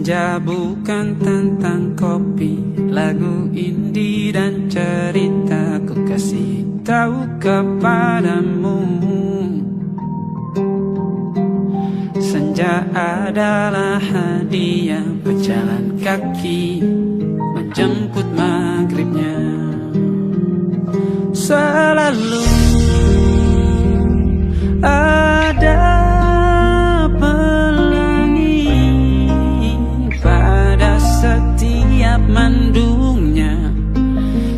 Senja bukan tentang kopi, lagu indie dan cerita ku kasih tahu kepadamu. Senja adalah hadiah berjalan kaki menjemput maghribnya. Selalu ada pelangi pada setiap mendungnya.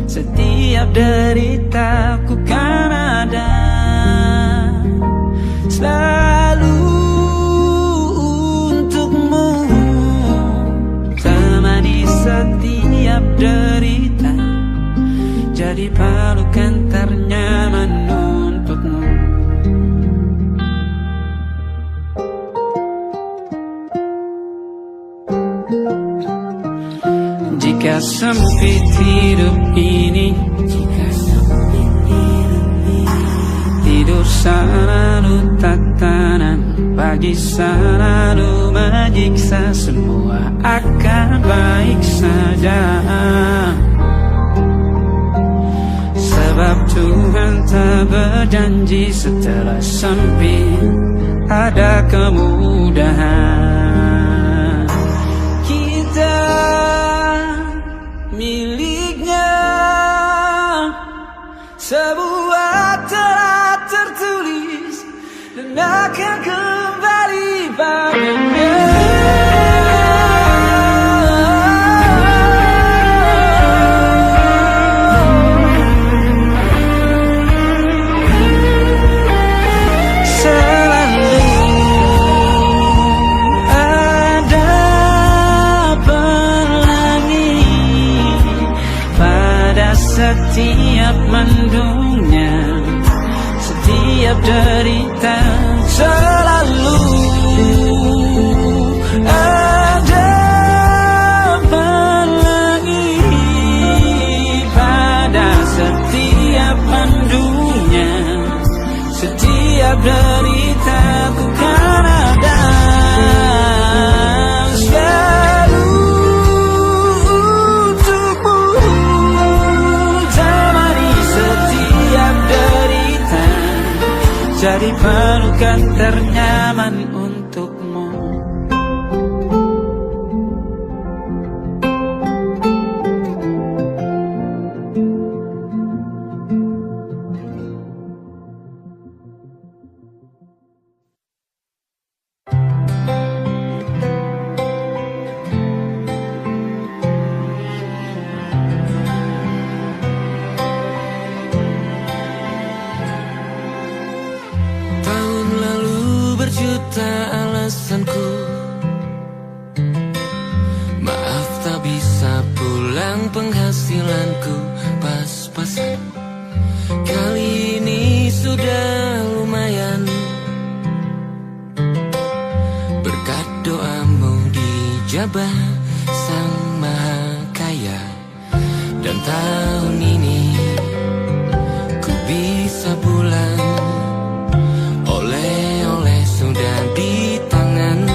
Setiap deritaku kan ada selalu untukmu. Temani setiap derita, jadi pelukan ternyaman untukmu. Jika sempit hidup ini, tidur selalu tatanan, pagi selalu menyiksa, semua akan baik saja. Sebab Tuhan tak berjanji setelah sempit ada kemudahan. Kita miliknya sebuah telah tertulis dan akan kembali padanya. Setiap mendungnya, setiap derita, selalu ada pelangi pada setiap mendungnya. Setiap derita ku kan ada jadi pelukan ternyaman untukmu. Alasanku maaf tak bisa pulang, penghasilanku pas-pasan. Kali ini sudah lumayan berkat doamu dijabah Sang Maha Kaya. Dan tahun ini ku bisa pulang, oleh-oleh sudah di tangan.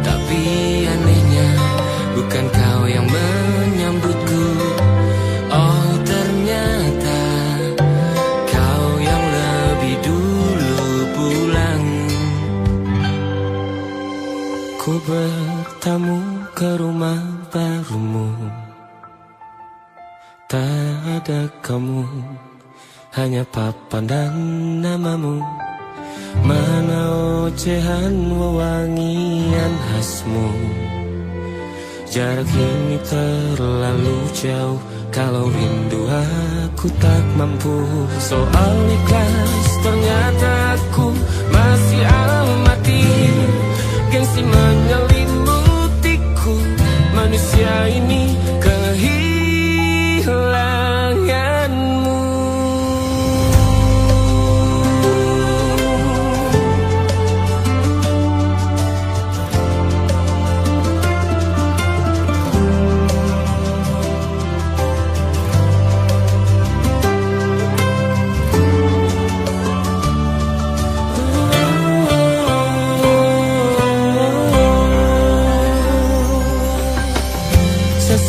Tapi anehnya bukan kau yang menyambutku. Oh ternyata kau yang lebih dulu pulang. Ku bertamu ke rumah barumu, tak ada kamu, hanya papan dan namamu. Mana ocehan wewangian khasmu. Jarak ini terlalu jauh, kalau rindu aku tak mampu. Soal ikhlas ternyata aku masih amati. Gengsi menyelimutiku, manusia ini kehilanganmu.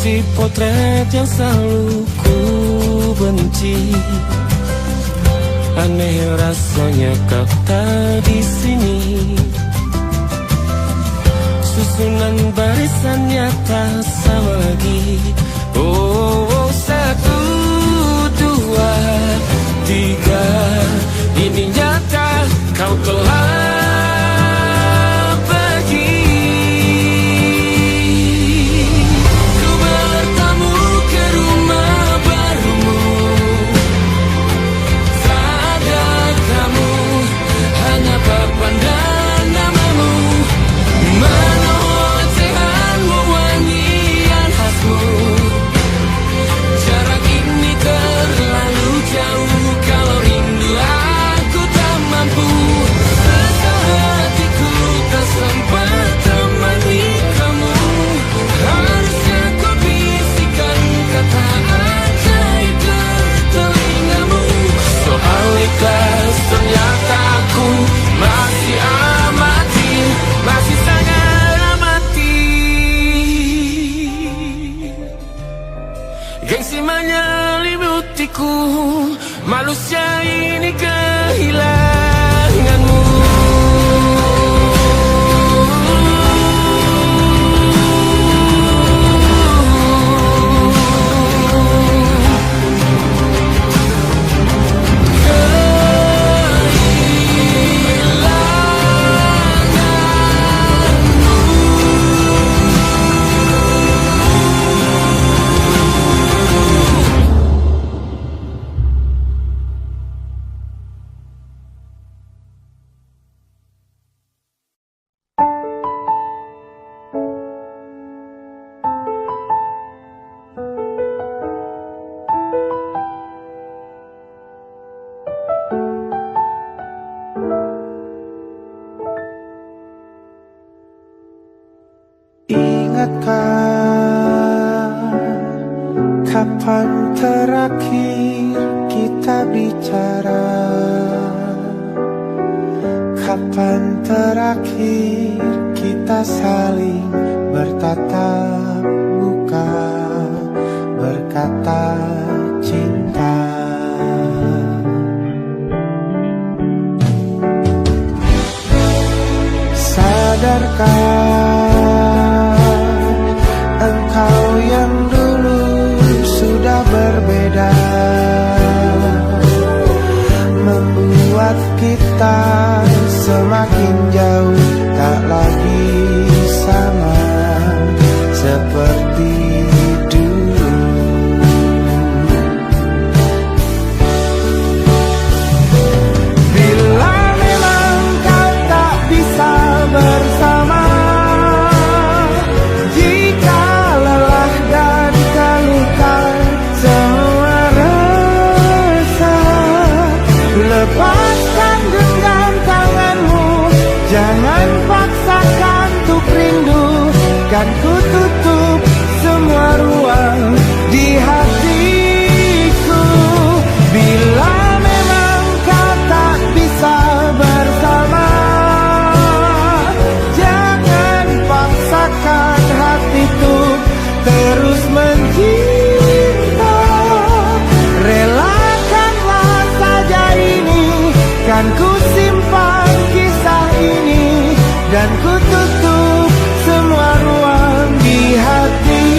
si potret yang selalu ku benci. Aneh rasanya kau tak di sini. Susunan barisannya tak sama lagi. Oh, 1, 2, 3. Ini nyata kau telah pergi. Ku bertamu ke rumah barumu. Tak ada kamu, hanya papan dan namamu. Mana ocehanmu, wangian khasmu. Jarak ini terlalu jauh, kalau rindu aku tak mampu. Rasa hatiku tak sempat temani kamu. Harusnya kau bisikan kata ajaib ke telingamu. Soal ikhlas ternyata aku masih amati, masih sangat amati. Gengsi menyelimutiku, manusia ini kehilanganmu. Ingatkah kapan terakhir kita bicara? Kapan terakhir kita saling bertatap muka, berkata cinta? Sadarkah engkau yang dulu sudah berbeda, membuat kita semakin jauh, tak lagi sama seperti dulu. Bila memang kau tak bisa bersama, jika lelah dan terluka semua rasa, lepaskan genggam tanganmu, jangan paksakan untuk rindu. Kan ku tutup semua ruang di hatiku. Bila memang kau tak bisa bersama, jangan paksakan hatiku terus mencinta. Relakanlah saja ini, kan ku simpan kisah ini, dan ku tutup semua ruang di hatiku.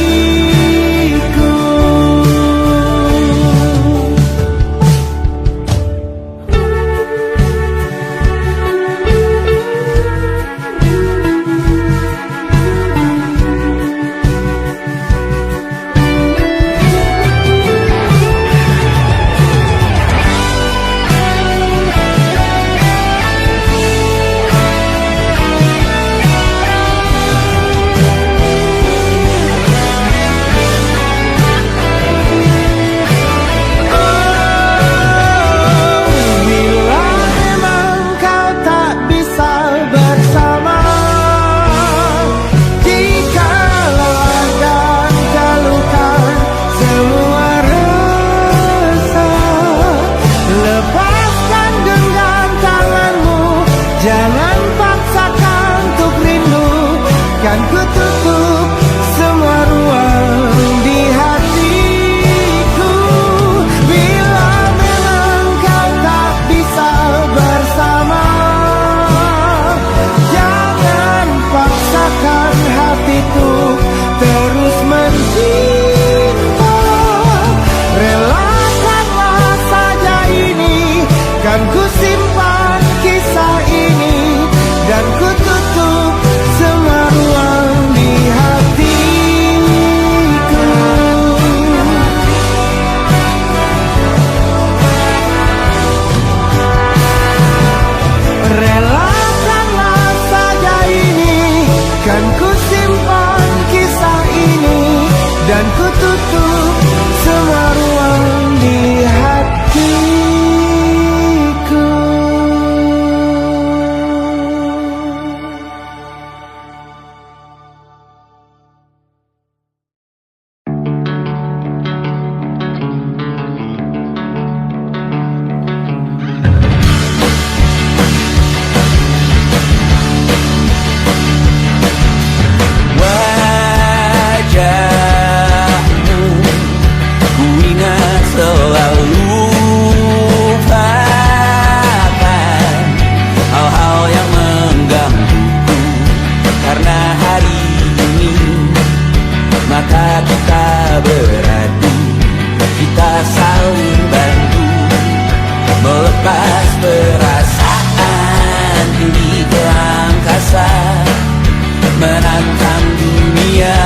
menantang dunia,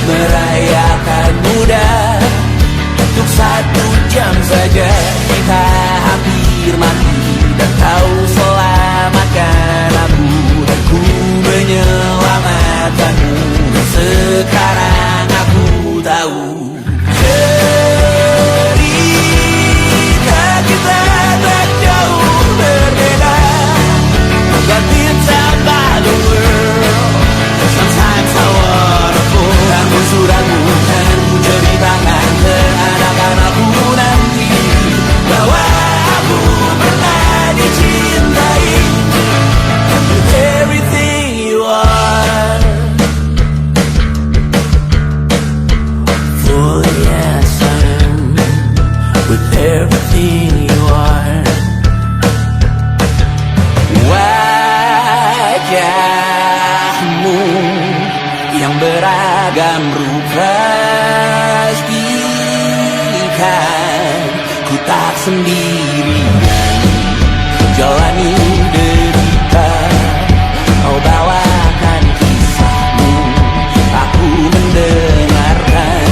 merayakan muda. Untuk 1 jam saja kita hampir mati, dan kau selamatkan aku, dan ku menyelamatkanmu. Dan sekarang aku tahu cerita kita tak jauh berbeda. But it's about the world. Sometimes I wanna fall. Namun sudah bukan ku ceritakan ke anak-anakku nanti bahwa aku pernah dicintai. With everything you are, for yes I am. With everything you are. Wajahmu yang beragam rupa pastikan ku tak sendirian jalani derita. Kau bawakan kisahmu, aku mendengarkan.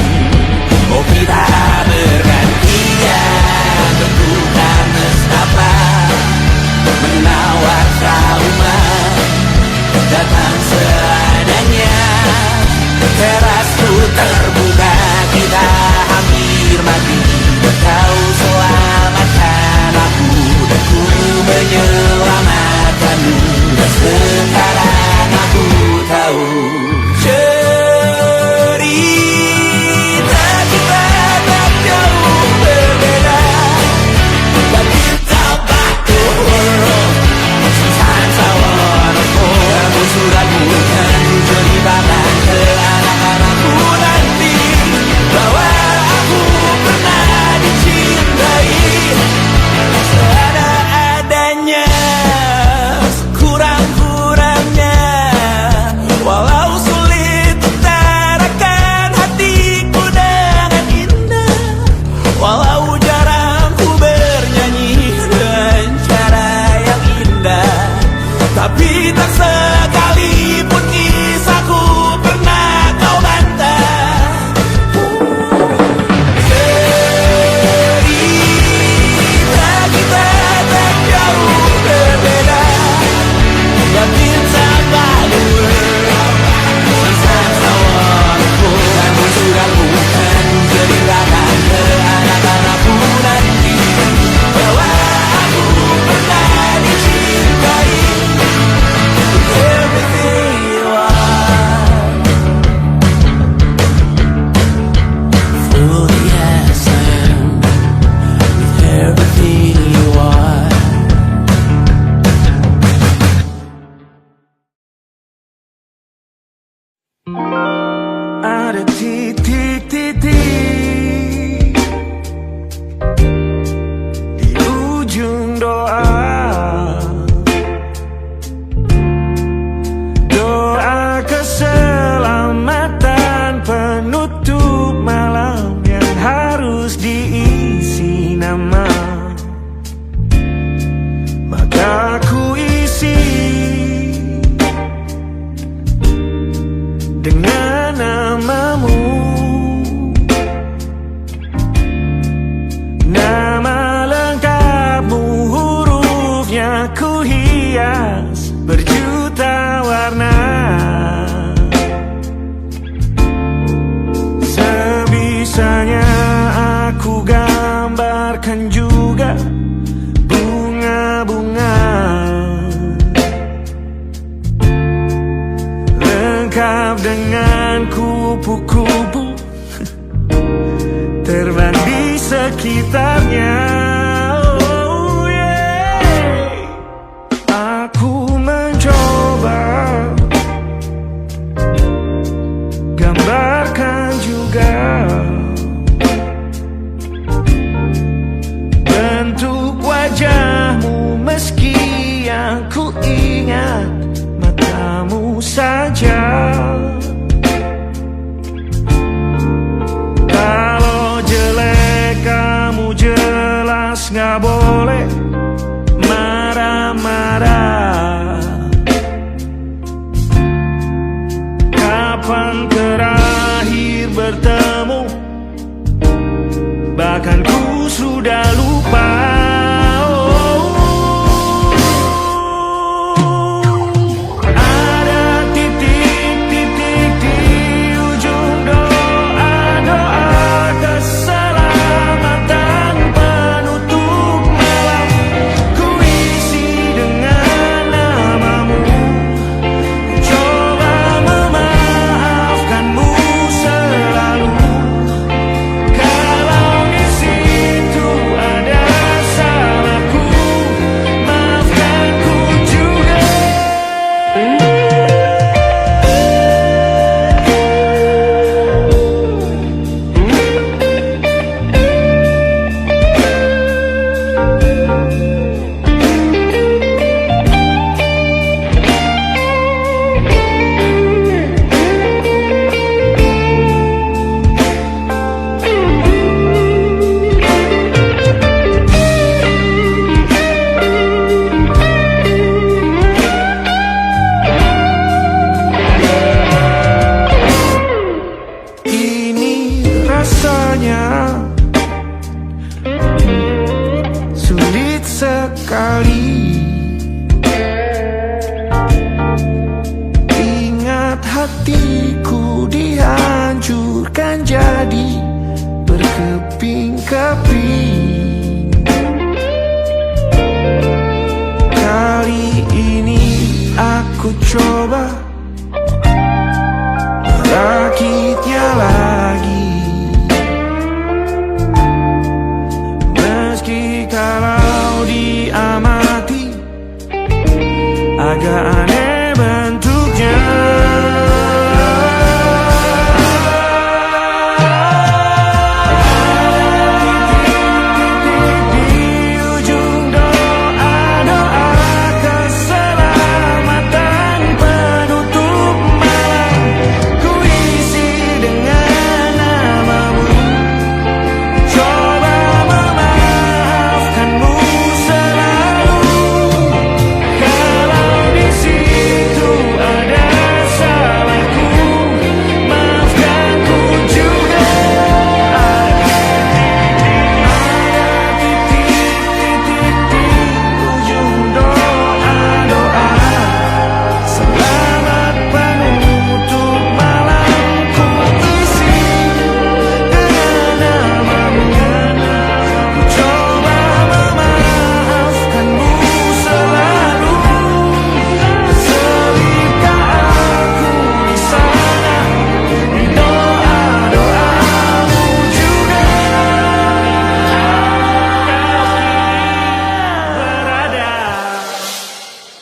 Oh kita bergantian tentukan nestapa, menawar trauma datang seadanya. Terasku terbuka, kita hampir mati, kau selamatkan aku, dan ku menyelamatkanmu. Dan sekarang aku tahu cerita kita tak jauh berbeda. But it's about the world. Sometimes I wanna fall. Namun sudah bukan ku ceritakan ke anak-anakku nanti bahwa aku pernah dicintai. Seada-adanya, kurang-kurangnya, walau sulit utarakan hatiku dengan indah, walau jarang ku bernyanyi dengan cara yang indah, tapi tak sekalipun kisahku pernah kau bantah. Cerita kita tak jauh berbeda. But it's about the world. Sometimes I wanna fall. Namun sudah bukan ceritakan ke anak-anakku nanti bahwa aku pernah dicintai. With everything you are, for yes I am. With everything you are. Ada titik-titik di ujung doa, doa keselamatan penutup malam yang harus diisi nama. Maka ku isi dengan namamu, nama lengkapmu, hurufnya ku hias berjuta warna. Sebisanya aku gambarkan juga bunga-bunga lengkap dengan kupu-kupu terbang di sekitarnya. Oh yeah. Aku mencoba gambarkan juga bentuk wajahmu, meski yang ku ingat matamu saja. Kalau jelek kamu jelas gak boleh marah-marah. ini aku coba merakitnya lagi. Meski kalau diamati agak aneh bentuknya.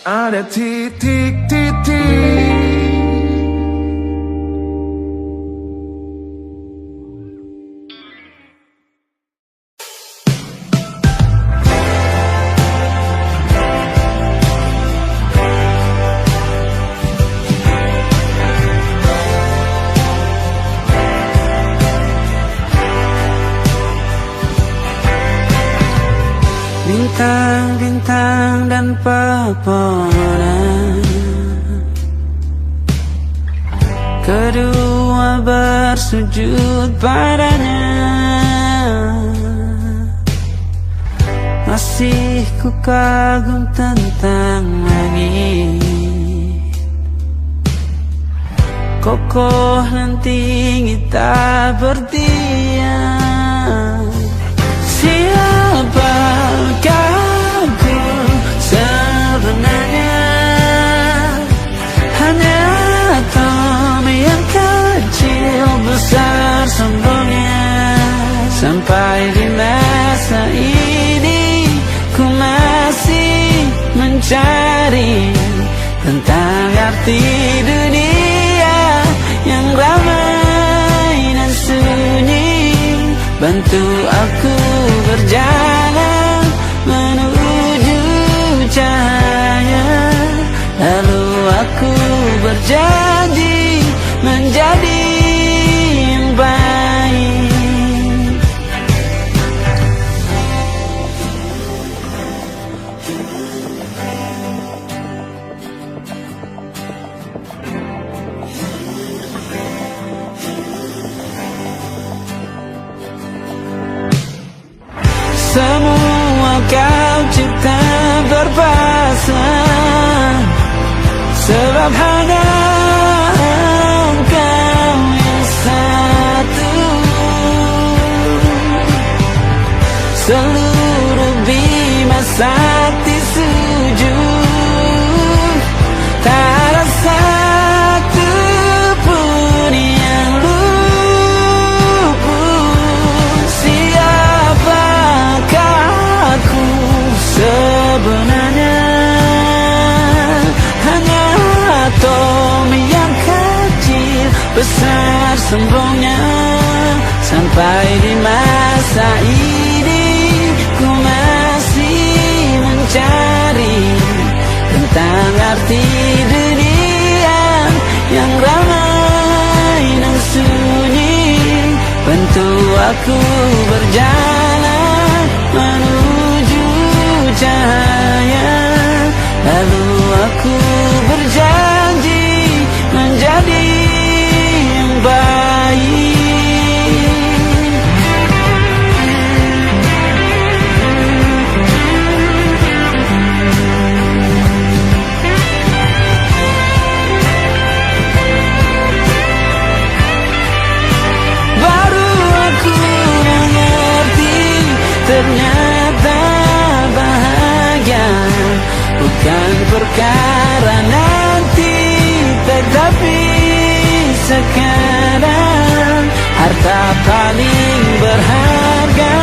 Ada titik-titik. Bintang-bintang dan pepohonan, kedua bersujud padanya. Masih ku kagum tentang langit, kokoh dan tinggi tak berdiam. Siapakah aku sebenarnya? Hanya atom yang kecil besar sombongnya. Sampai di masa ini ku masih mencari tentang arti dunia yang ramai dan sunyi. Bantu aku berjalan menuju cahaya, lalu aku berjanji menjadi yang baik. Semua kau cipta berpasang, sebab hanya engkau yang satu. Seluruh bima sakti sujud, tak ada satu pun yang luput. Siapakah aku sebenarnya? Hanya atom yang kecil besar sombongnya. Sampai di masa ini ku masih mencari tentang arti dunia yang ramai dan sunyi. Bantu aku berjalan menuju cahaya, lalu aku berjanji menjadi yang baik. Baru aku mengerti, ternyata bahagia bukan perkara nanti, tetapi sekarang harta paling berharga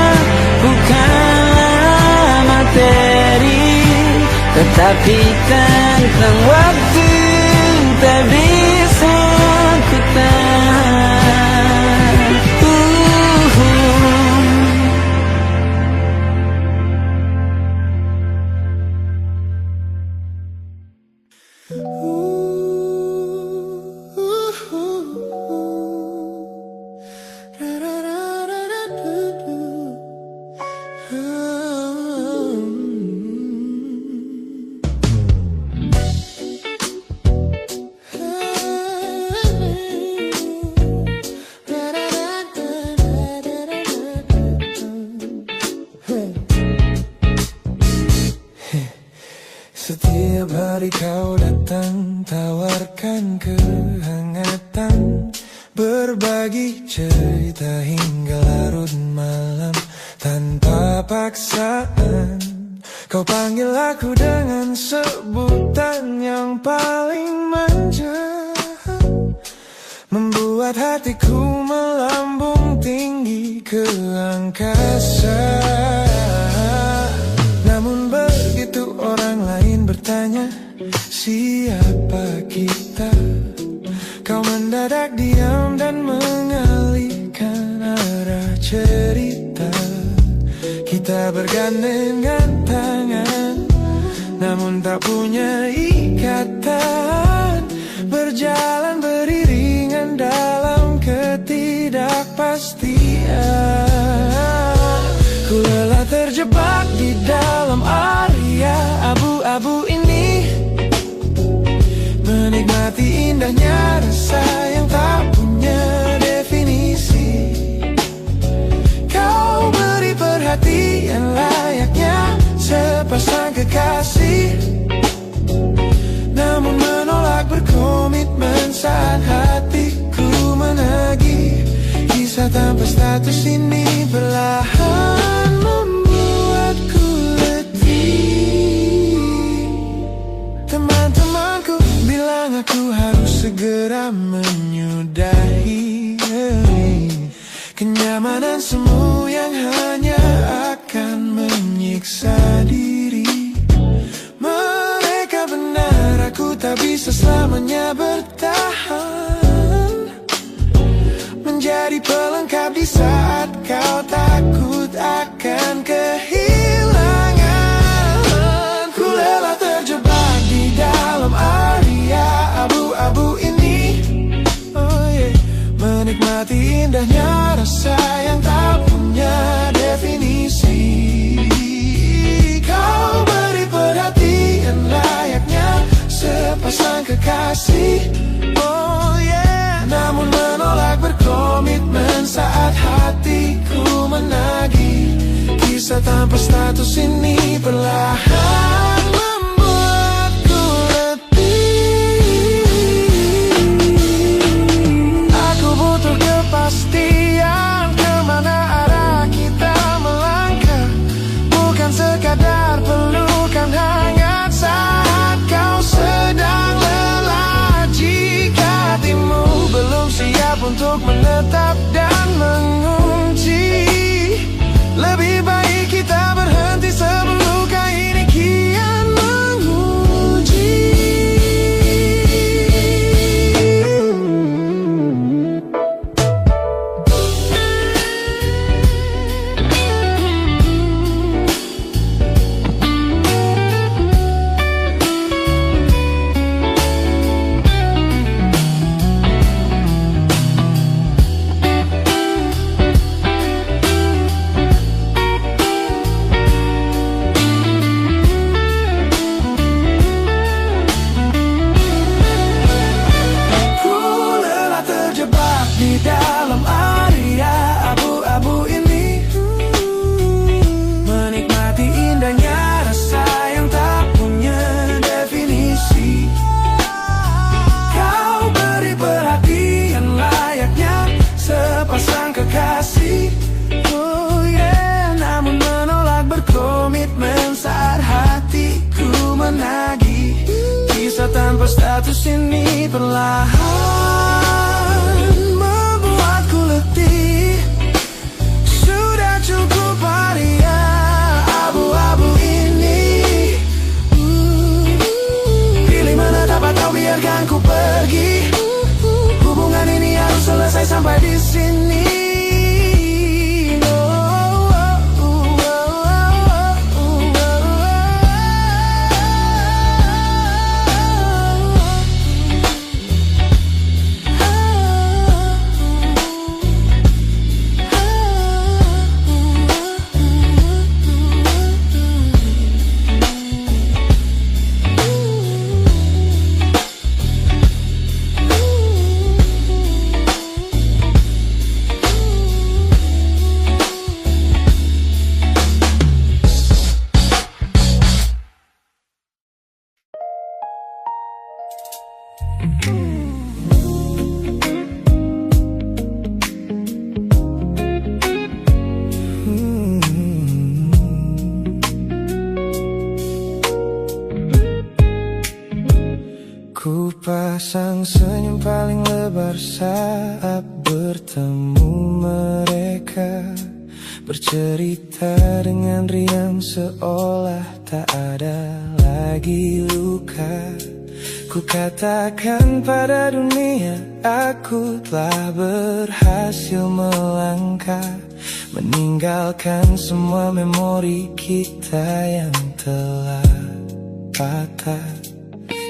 bukanlah materi, tetapi tentang waktu tak bisa ku tahan. Setiap hari kau datang, tawarkan kehangatan, berbagi cerita hingga larut malam tanpa paksaan. Kau panggil aku dengan sebutan yang paling manja, membuat hatiku melambung tinggi ke angkasa. Namun begitu orang lain bertanya, siapa kita? Kau mendadak diam dan mengalihkan arah cerita. Kita bergandengan tangan, namun tak punya ikatan, berjalan beriringan dalam ketidakpastian. Ku lelah terjebak di dalam area abu-abu ini, menikmati indahnya rasa yang tak punya definisi. Kau beri perhatian layaknya sepasang kekasih, namun menolak berkomitmen saat hatiku menagih. Kisah tanpa status ini perlahan membuatku letih. Teman-temanku bilang aku harus segera menyudahi kenyamanan semu yang hanya akan menyiksa diri. Mereka benar, aku tak bisa selamanya bertahan, menjadi pelengkap di saat kau takut akan kehilangan. Ku lelah terjebak di dalam area abu-abu ini, menikmati indahnya rasa yang tak punya definisi. Kau beri perhatian layaknya sepasang kekasih, namun menolak berkomitmen saat hatiku menagih. Kisah tanpa status ini perlahan membuatku letih. Aku butuh kepastian kemana arah kita melangkah, bukan sekadar pelukan hangat saat kau sedang lelah. Jika hatimu belum siap untuk menetap dan mengunci, lebih baik kita berhenti sebelum luka ini kian tanpa status ini perlahan membuatku letih. Sudah cukup haria abu-abu ini. Pilih mana dapat kau biarkan ku pergi. Hubungan ini harus selesai sampai di sini. Ku pasang senyum paling lebar saat bertemu mereka, bercerita dengan riang seolah tak ada lagi luka. Ku katakan pada dunia aku telah berhasil melangkah, meninggalkan semua memori kita yang telah patah.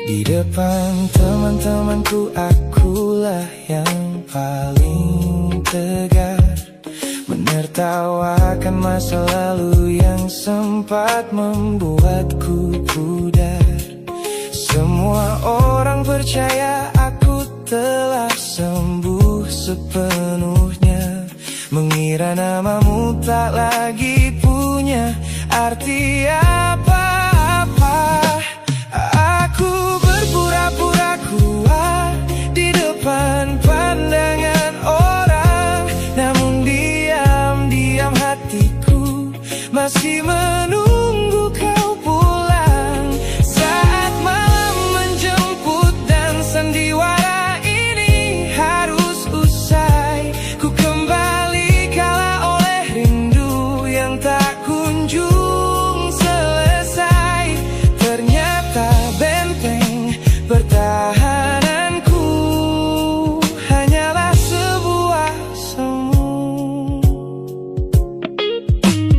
Di depan teman-temanku akulah yang paling tegar, menertawakan masa lalu yang sempat membuatku pudar. Semua orang percaya aku telah sembuh sepenuhnya, mengira namamu tak lagi punya arti apa-apa. Aku berpura-pura kuat di depan pandangan orang, namun diam-diam hatiku masih menunggu kau pulang. Saat malam menjemput dan sandiwara ini harus usai, ku kembali kalah oleh rindu yang tak kunjung selesai. Ternyata benteng pertahananku hanyalah sebuah semu.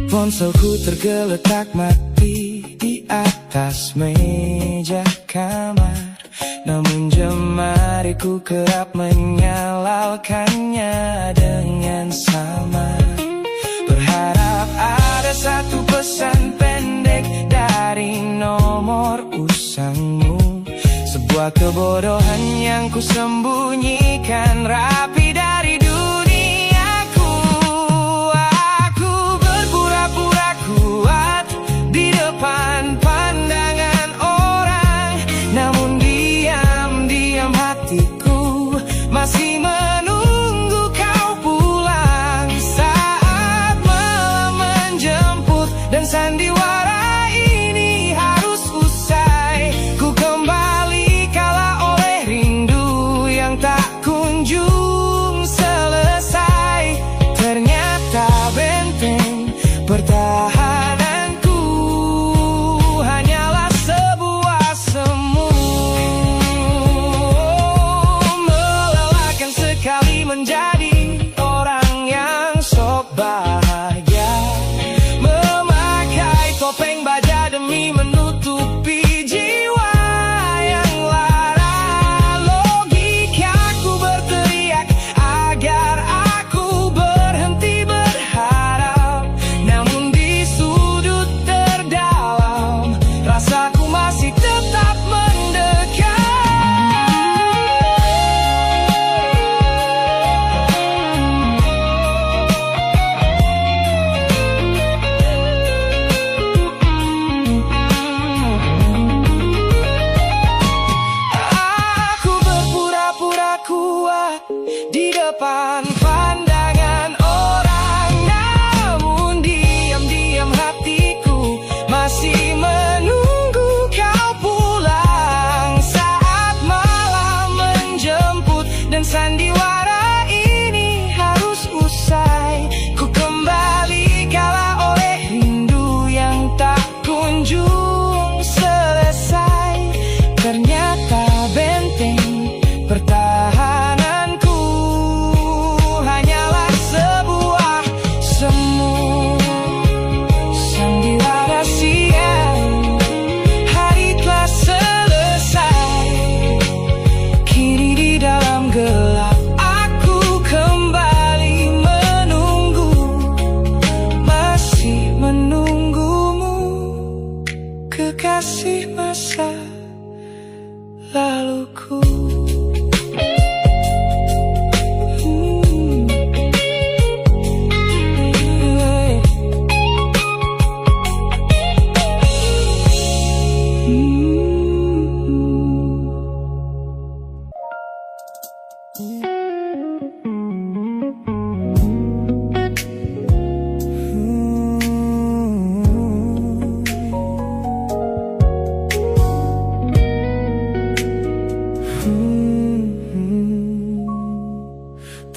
Ponselku tergeletak mati di atas meja kamar, namun jemariku kerap menyalakannya dengan samar. Berharap ada satu pesan pendek dari nomor usangmu, sebuah kebodohan yang ku sembunyikan rapi dari duniaku. Aku berpura-pura kuat di depan pandangan orang, namun diam-diam hatiku masih menunggu kau pulang. Saat malam menjemput dan sandiwara ini harus usai, ku kembali kalah oleh rindu yang tak kunjung laluku.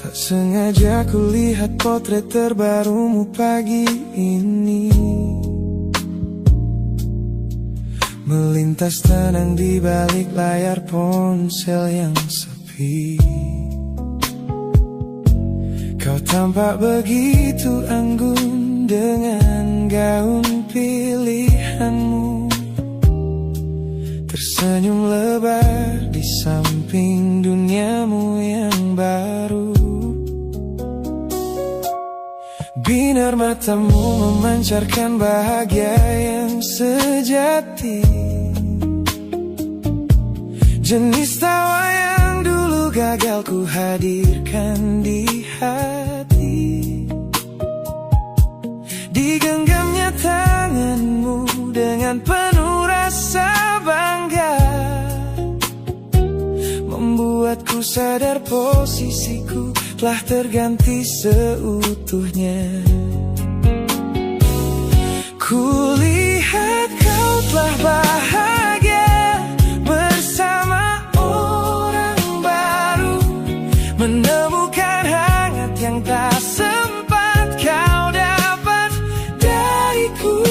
Tak sengaja ku lihat potret terbarumu pagi ini, melintas tenang di balik layar ponsel yang sepi. Kau tampak begitu anggun dengan gaun pilihanmu, tersenyum lebar di samping duniamu yang baru. Binar matamu memancarkan bahagia yang sejati, jenis tawa yang dulu gagal ku hadirkan di hati. Digenggamnya tanganmu dengan penuh rasa bangga, membuatku sadar posisiku telah terganti seutuhnya. Kulihat kau telah bahagia bersama orang baru, menemukan hangat yang tak sempat kau dapat dariku.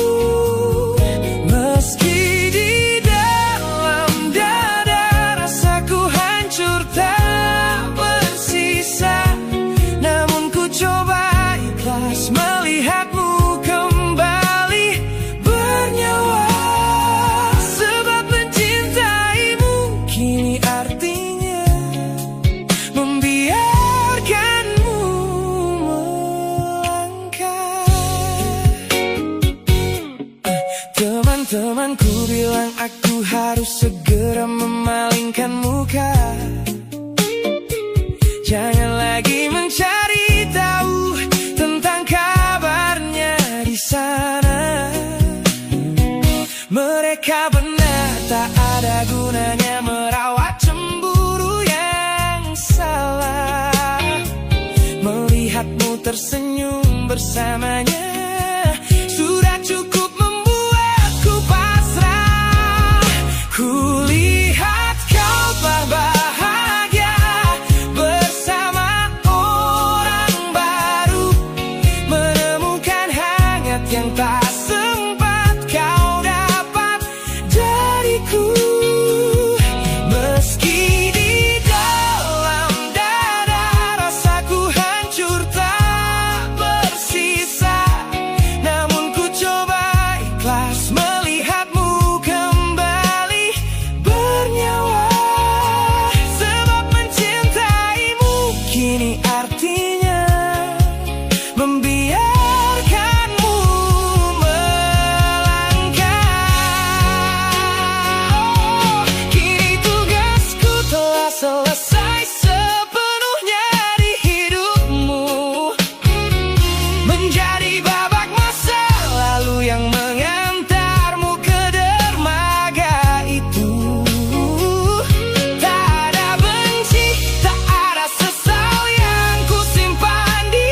Meski di dalam dada rasaku hancur tak bersisa, namun ku coba ikhlas melihatmu kembali bernyawa. Sebab mencintaimu kini artinya membiarkanmu melangkah. Teman-temanku bilang aku harus segera memalingkan muka, jangan lagi mencari tahu tentang kabarnya di sana. Mereka benar, tak ada gunanya merawat cemburu yang salah. Melihatmu tersenyum bersamanya sudah cukup membuatku pasrah. Kulihat kau telah bahagia bersama orang baru, menemukan hangat yang tak sempat kau dapat dariku. Meski di dalam dada rasaku hancur tak bersisa, namun ku coba ikhlas melihatmu kembali bernyawa. Sebab mencintaimu kini artinya membiarkanmu melangkah. Kini tugasku telah selesai sepenuhnya di hidupmu, menjadi babak masa lalu yang mengantarmu ke dermaga itu. Tak ada benci, tak ada sesal yang ku simpan di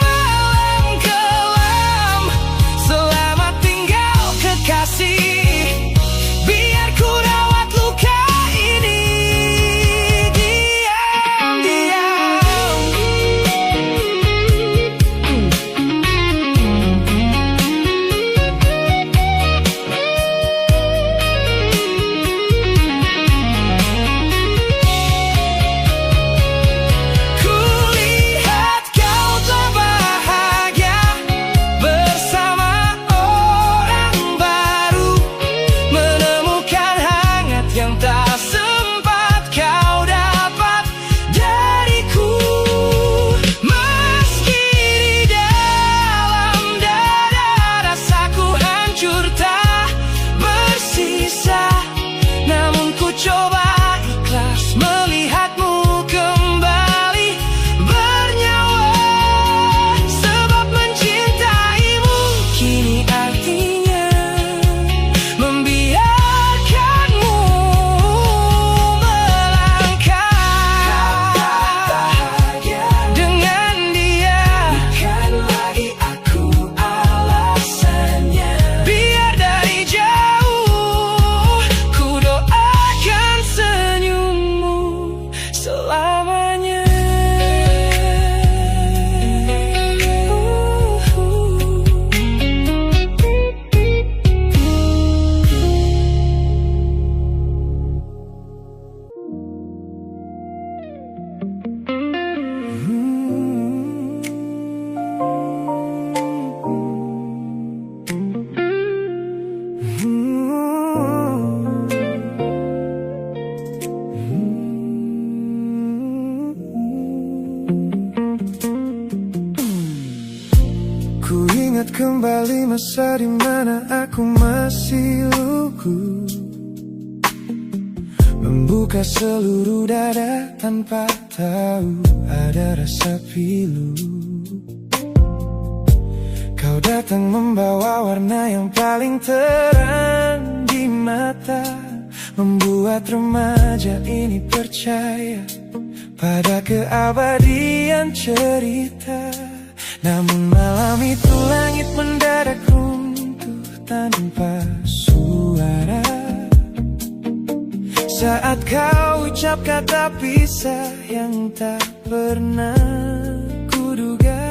malam kelam. Selamat tinggal kekasih, biar ku rawat luka ini diam-diam. Kulihat kau telah bahagia bersama orang baru, menemukan hangat yang tak sempat kau dapat dariku. Meski di dalam dada rasaku hancur tak bersisa, namun ku coba masa di mana aku masih lugu, membuka seluruh dada tanpa tahu ada rasa pilu. Kau datang membawa warna yang paling terang di mata, membuat remaja ini percaya pada keabadian cerita. Namun malam itu langit mendadak runtuh tanpa suara saat kau ucap kata pisah yang tak pernah kuduga.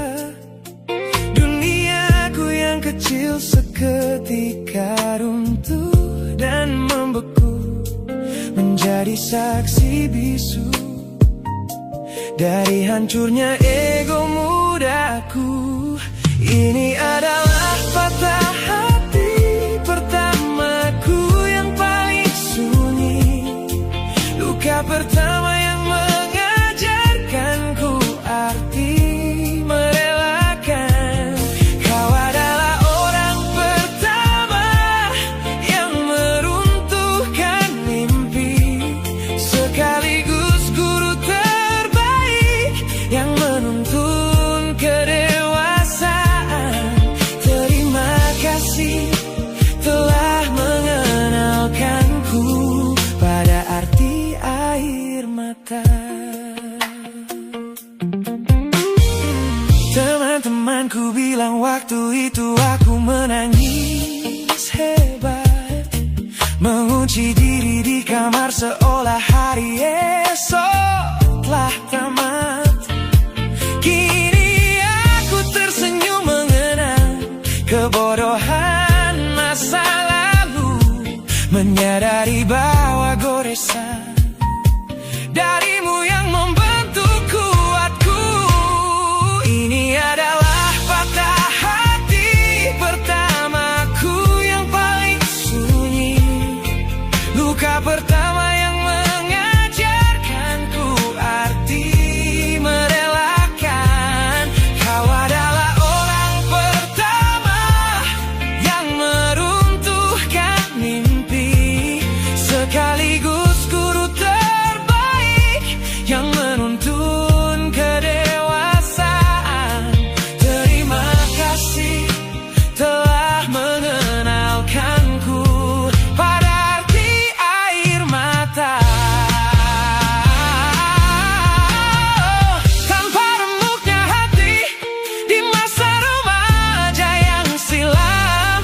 Duniaku yang kecil seketika runtuh dan membeku, menjadi saksi bisu dari hancurnya ego mudaku. Ini adalah patah hati pertamaku yang paling sunyi, luka pertama yang mengajarkanku arti merelakan. Kau adalah orang pertama yang meruntuhkan mimpi, sekaligus guru terbaik yang menuntun kedewasaan. Terima kasih telah mengenalkanku pada arti air mata. Teman-temanku bilang waktu itu aku menangis hebat, mengunci diri di kamar seolah hari esok telah tamat. Kini aku tersenyum mengenang kebodohan masa lalu, menyadari bahwa goresan darimu yang membentuk kuatku. Ini adalah patah hati pertamaku yang paling sunyi, luka pertama yang mengajarkanku arti merelakan. Kau adalah orang pertama yang meruntuhkan mimpi, sekaligus guru terbaik yang menuntun kedewasaan. Terima kasih telah mengenalkanku pada arti air mata. Tanpa remuknya hati di masa remaja yang silam,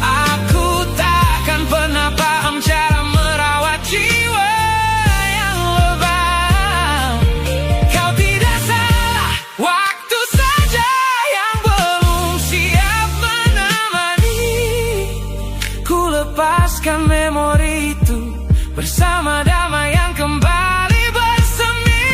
aku takkan pernah paham cara merawat jiwa yang lebam. Kau tidak salah, waktu saja yang belum siap menemani. Ku lepaskan memori itu bersama damai yang kembali bersemi.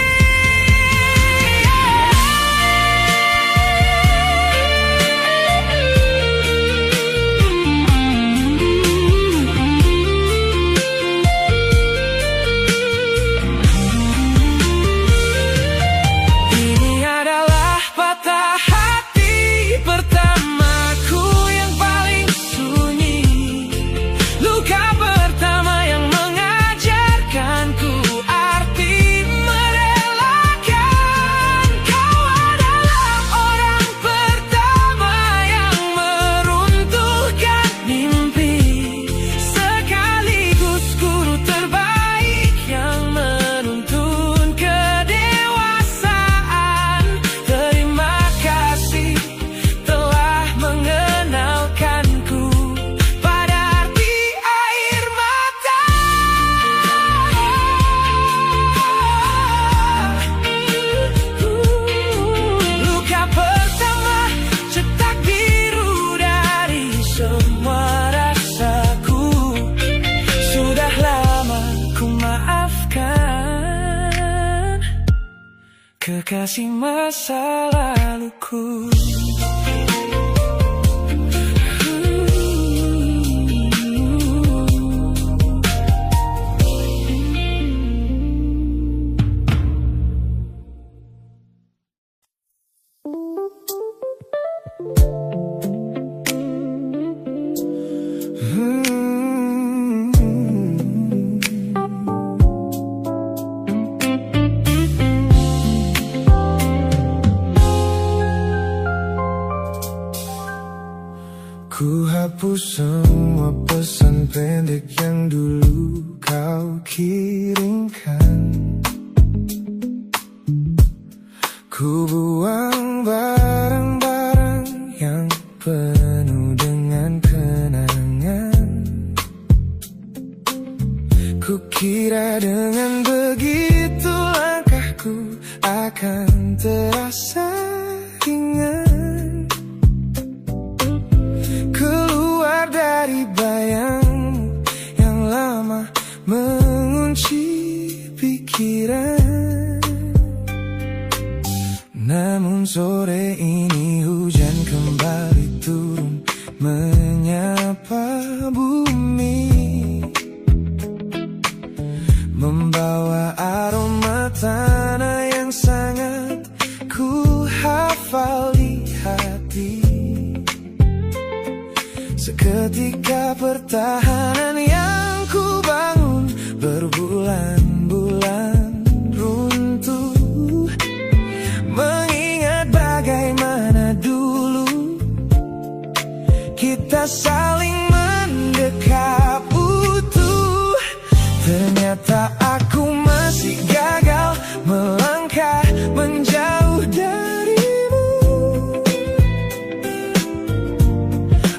Ini adalah patah hati pertamaku yang paling sunyi, luka pertama yang mengajarkanku arti merelakan. Kau adalah orang pertama yang meruntuhkan mimpi, sekaligus guru terbaik yang menuntun kedewasaan. Terima kasih telah mengenalkanku pada arti air mata. Luka pertama cetak biru dari semua rasaku. Sudah lama ku maafkan kekasih masa laluku. hapus semua pesan pendek yang dulu kau kirimkan. Ku buang barang-barang yang penuh dengan kenangan. Ku kira dengan begitu langkahku akan terasa ringan, keluar dari bayangmu yang lama mengunci pikiran. Namun sore ini hujan kembali turun menyapa bumi, membawa aroma tanah yang sangat ku hafal di hati. Seketika pertahanan yang ku bangun berbulan-bulan runtuh, mengingat bagaimana dulu kita saling mendekap utuh. Ternyata aku masih gagal melangkah menjauh darimu.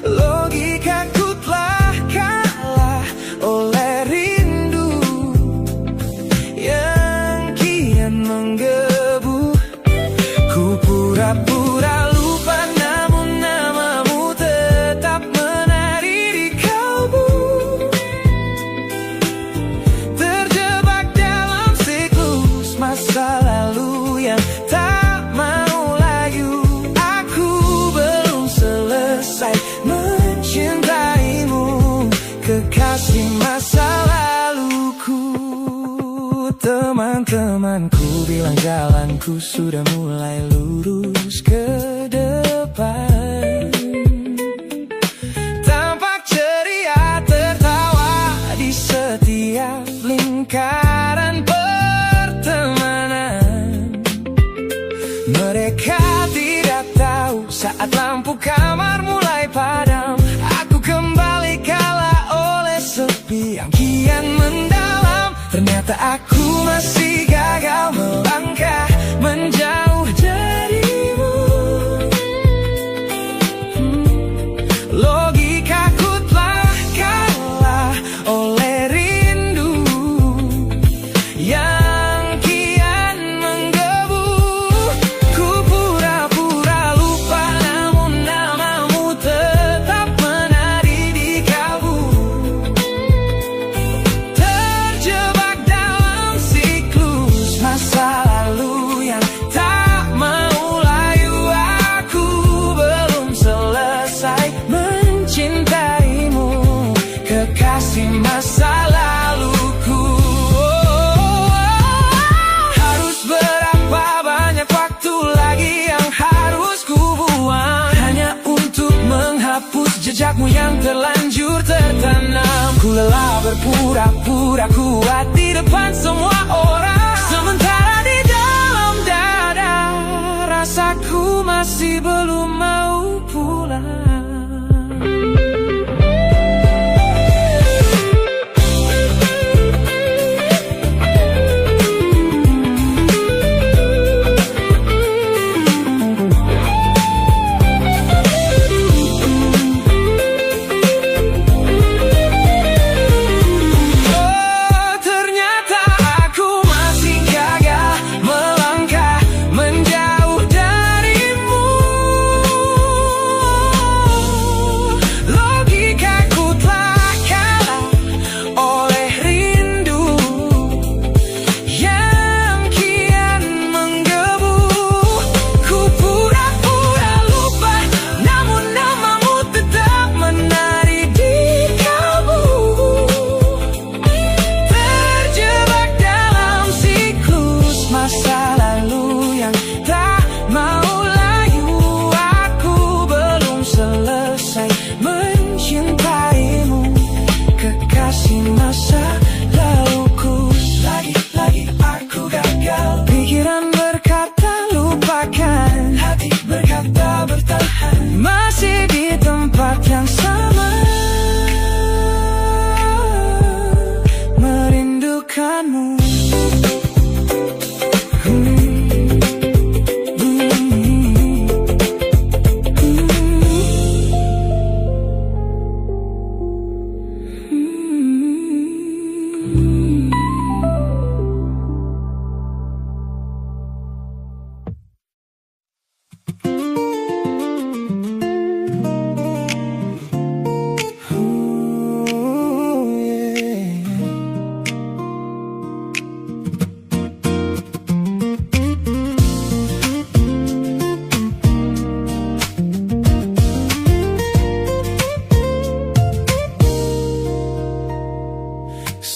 Logikaku telah kalah oleh rindu yang kian menggebu. Ku pura-pura lupa, namun namamu tetap menari di kalbu. Terjebak dalam siklus masa lalu yang tak mau layu. Aku belum selesai mencintaimu, kekasih masa laluku. Teman-temanku bilang jalanku sudah mulai lurus ke depan. Tampak ceria tertawa di setiap lingkaran pertemanan. Mereka tidak tahu saat lampu kamar mulai padam, aku kembali kalah oleh sepi yang kian mendalam. Ternyata aku masih gagal melangkah menjauh darimu. Logikaku telah kalah oleh rindu yang kian menggebu. Ku pura-pura lupa, namun namamu tetap menari di kalbu. Terjebak dalam siklus masa lalu yang tak mau layu. Aku belum selesai mencintaimu, kekasih masa laluku. Harus berapa banyak waktu lagi yang harus ku buang hanya untuk menghapus jejakmu yang terlanjur tertanam. Ku lelah berpura-pura kuat di depan semua orang, sementara di dalam dada rasaku masih belum mau pulang. Oh, ternyata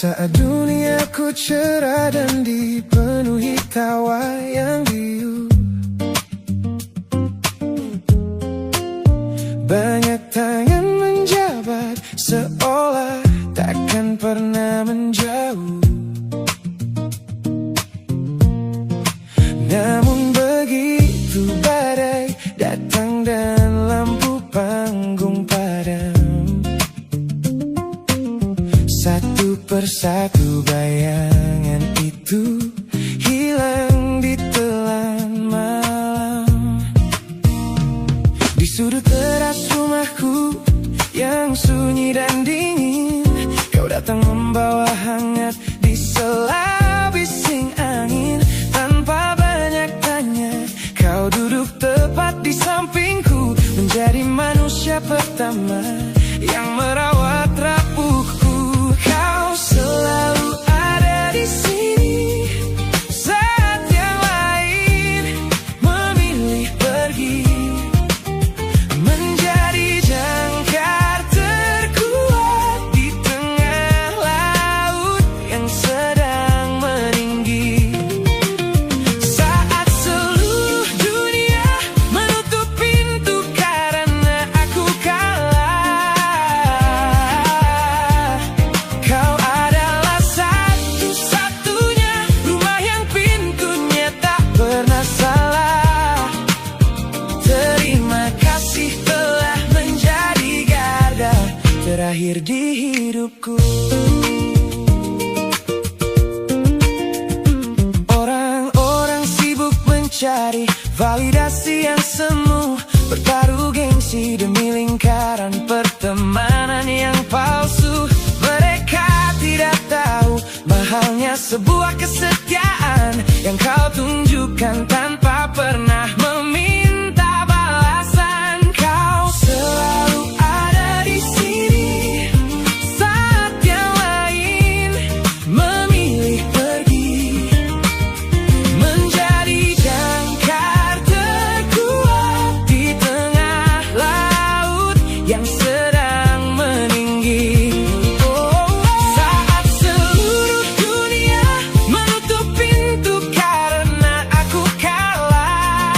Saat duniaku cerah dan dipenuhi tawa yang riuh, banyak tangan menjabat seolah takkan pernah menjauh. Namun begitu badai datang dan lampu panggung padam, satu persatu bayangan itu hilang di telan malam. Di sudut teras rumahku yang sunyi dan dingin, kau datang membawa hangat di sela bising angin. Tanpa banyak tanya, kau duduk tepat di sampingku, menjadi manusia pertama yang merawat rapuhku. Kau selalu ada di sini saat yang lain memilih pergi, menjadi jangkar terkuat di tengah laut yang sedang meninggi. Saat seluruh dunia menutup pintu karena aku kalah, kau adalah satu-satunya rumah yang pintunya tak pernah salah. Terima kasih telah menjadi garda terakhir di hidupku. Orang-orang sibuk mencari validasi yang semu, bertaruh gengsi demi lingkaran pertemanan yang palsu. Mereka tidak tahu mahalnya sebuah kesetiaan yang kau tunjukkan tanpa pernah meminta balasan. Kau selalu ada di sini saat yang lain memilih pergi, menjadi jangkar terkuat di tengah laut yang sedang meninggi. Saat seluruh dunia menutup pintu karena aku kalah,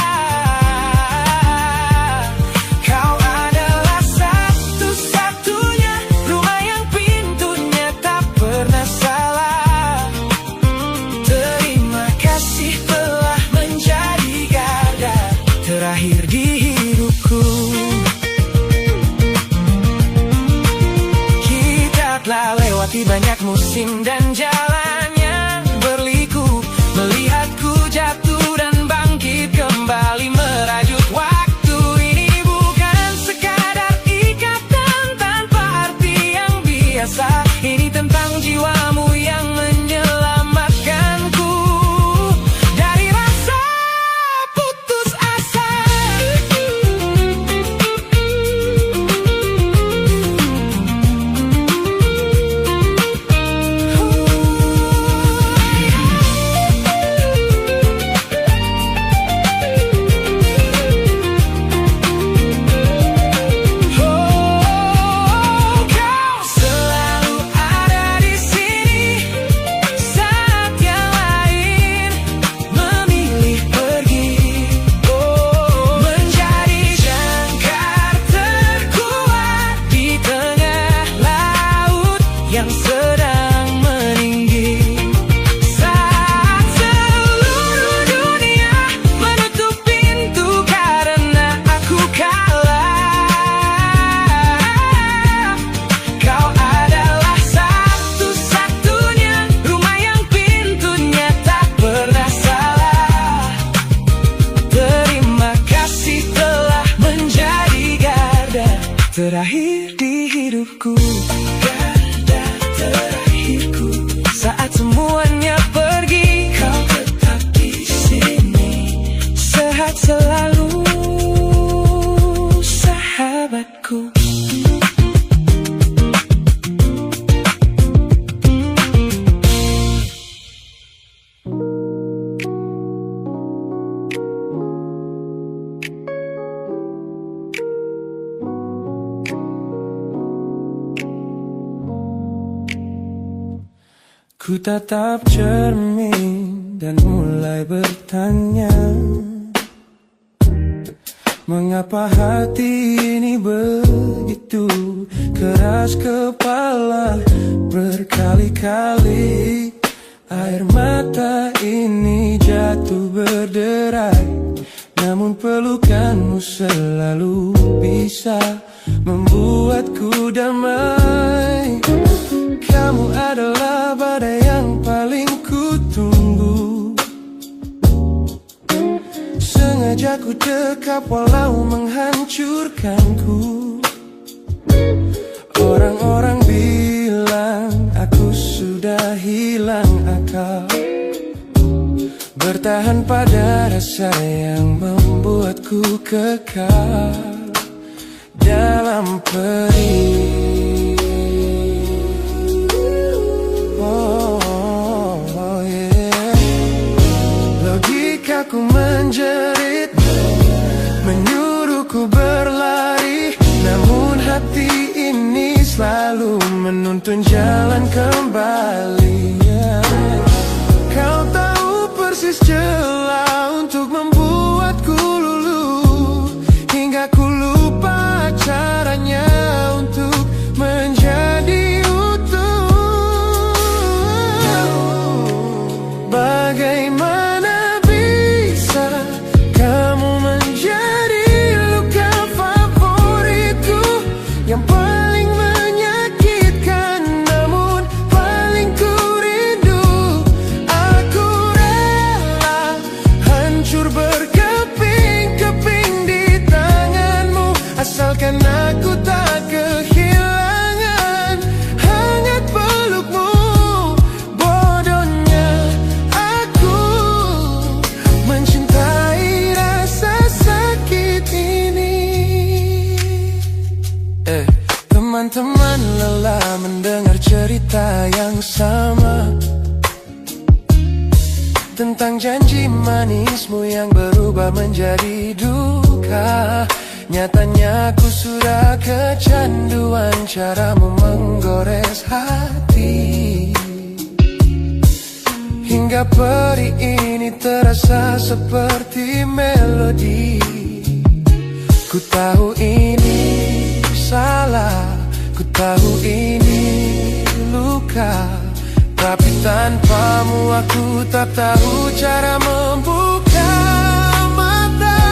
Ku tatap cermin dan mulai bertanya, mengapa hati ini begitu keras kepala? Berkali-kali air mata ini jatuh berderai, namun pelukanmu selalu bisa membuatku damai. Kamu adalah badai yang paling kutunggu, sengaja ku dekap walau menghancurkanku. Orang-orang bilang aku sudah hilang akal, bertahan pada rasa yang membuatku kekal dalam perih. Logikaku menjerit, menyuruhku berlari, namun hati ini selalu menuntun jalan kembali. Kau tahu persis celah untuk membuatku luluh, hingga ku lupa caranya untuk menjadi utuh. Bagaimana bisa kamu menjadi luka favoritku, yang paling menyakitkan namun paling ku rindu. Aku rela hancur berkeping-keping di tanganmu, asalkan aku tak kehilangan hangat pelukmu. Bodohnya aku mencintai rasa sakit ini. Teman-teman lelah mendengar cerita yang sama tentang janji manismu yang berubah menjadi duka. Nyatanya aku sudah kecanduan caramu menggores hati, hingga perih ini terasa seperti melodi. Ku tahu ini salah, ku tahu ini luka, tapi tanpamu aku tak tahu cara membuka mata.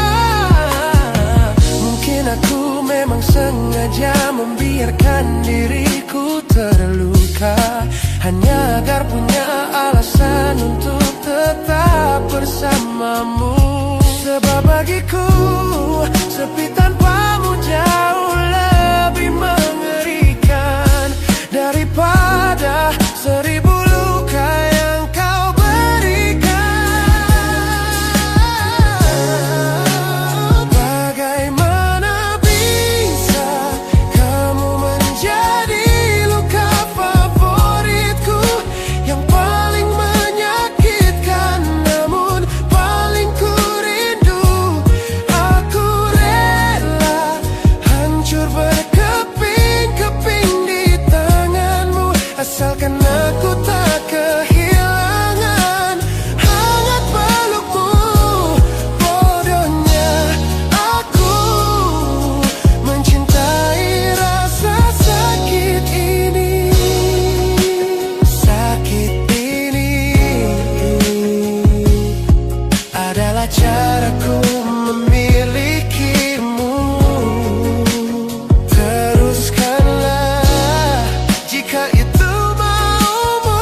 Mungkin aku memang sengaja membiarkan diriku terluka, hanya agar punya alasan untuk tetap bersamamu. Sebab bagiku sepi tanpamu jauh lebih mengerikan daripada 1000 luka yang kau berikan. Bagaimana bisa kamu menjadi luka favoritku, yang paling menyakitkan namun paling ku rindu. Aku rela hancur berkeping-keping di tanganmu, asalkan aku tak kehilangan hangat pelukmu. Bodohnya aku mencintai rasa sakit ini. Sakit ini adalah caraku memilikimu. Teruskanlah jika itu maumu.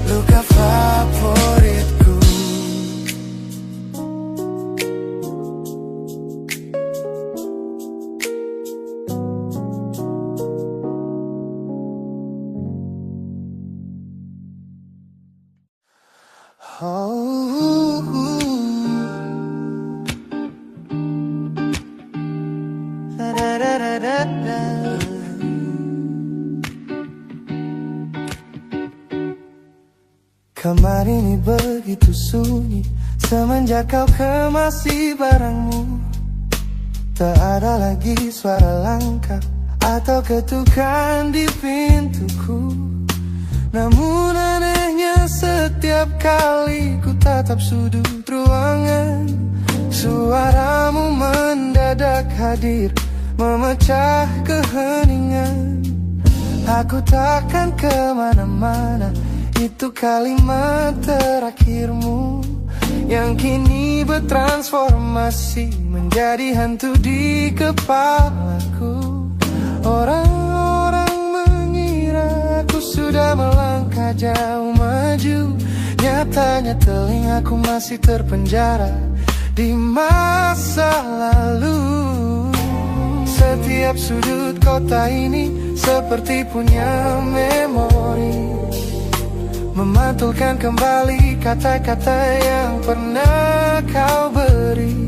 Luka favoritku. Kamar ini begitu sunyi semenjak kau kemasi barangmu. Tak ada lagi suara langkah atau ketukan di pintuku. Namun anehnya setiap kali ku tatap sudut ruangan, suaramu mendadak hadir, memecah keheningan. Aku takkan kemana-mana, itu kalimat terakhirmu yang kini bertransformasi menjadi hantu di kepalaku. Orang-orang mengira aku sudah melangkah jauh maju, nyatanya telingaku masih terpenjara di masa lalu. Setiap sudut kota ini seperti punya memori, memantulkan kembali kata-kata yang pernah kau beri.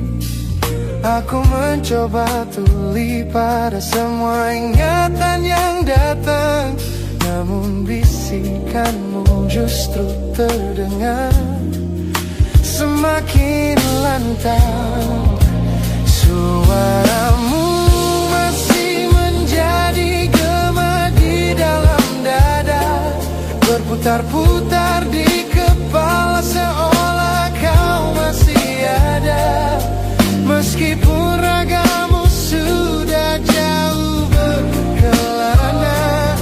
Aku mencoba tuli pada semua ingatan yang datang, namun bisikanmu justru terdengar semakin lantang. Suaramu masih menjadi gema di dalam dada, berputar-putar di kepala seolah kau masih ada. Meskipun ragamu sudah jauh berkelana,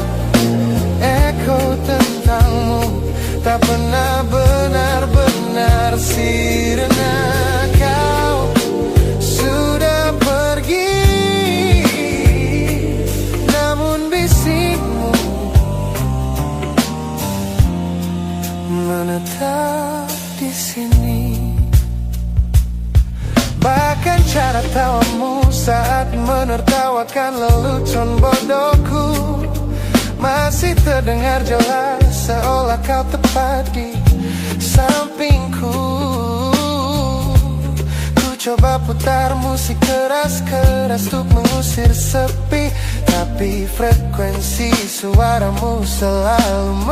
eko tentangmu tak pernah benar-benar sirna. Kau sudah pergi, namun bisikmu menetap di sini. Bahkan cara tawamu saat menertawakan lelucon bodohku masih terdengar jelas, seolah kau tepat di sampingku. Ku coba putar musik keras-keras untuk mengusir sepi, tapi frekuensi suaramu selalu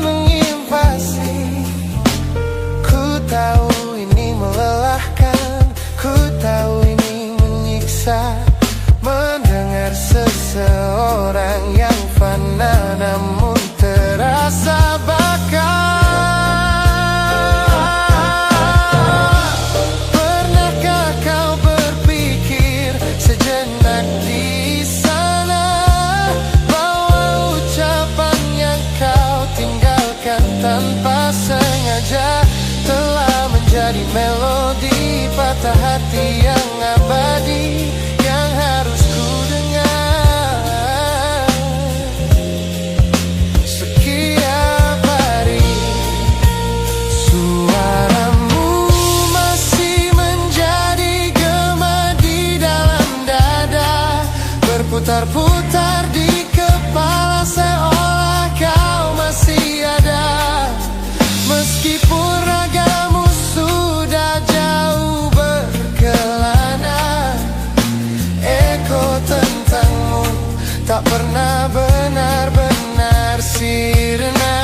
menginvasi. Ku tahu ini melelahkan, ku tahu ini menyiksa, mendengar seseorang yang fana namun terasa bakal. Pernahkah kau berpikir sejenak di sana bahwa ucapan yang kau tinggalkan tanpa sengaja telah menjadi melodi patah hati yang abadi yang harus ku dengar setiap hari. Suaramu masih menjadi gema di dalam dada, berputar-putar di kepala seolah kau masih ada. Meskipun ragamu sudah jauh berkelana, eko tentangmu tak pernah benar-benar sirna.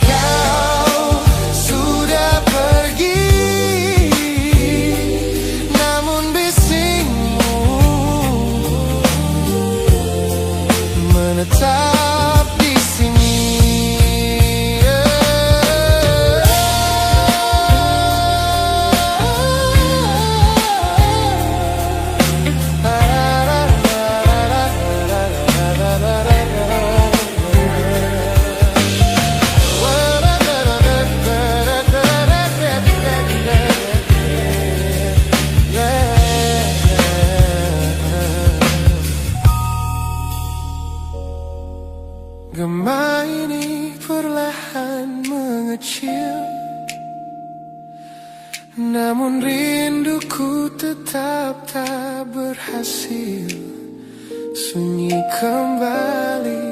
Kau sudah pergi, namun bisikmu menetap di sini. Gema ini perlahan mengecil, namun rinduku tetap tak berhasil sunyi kembali.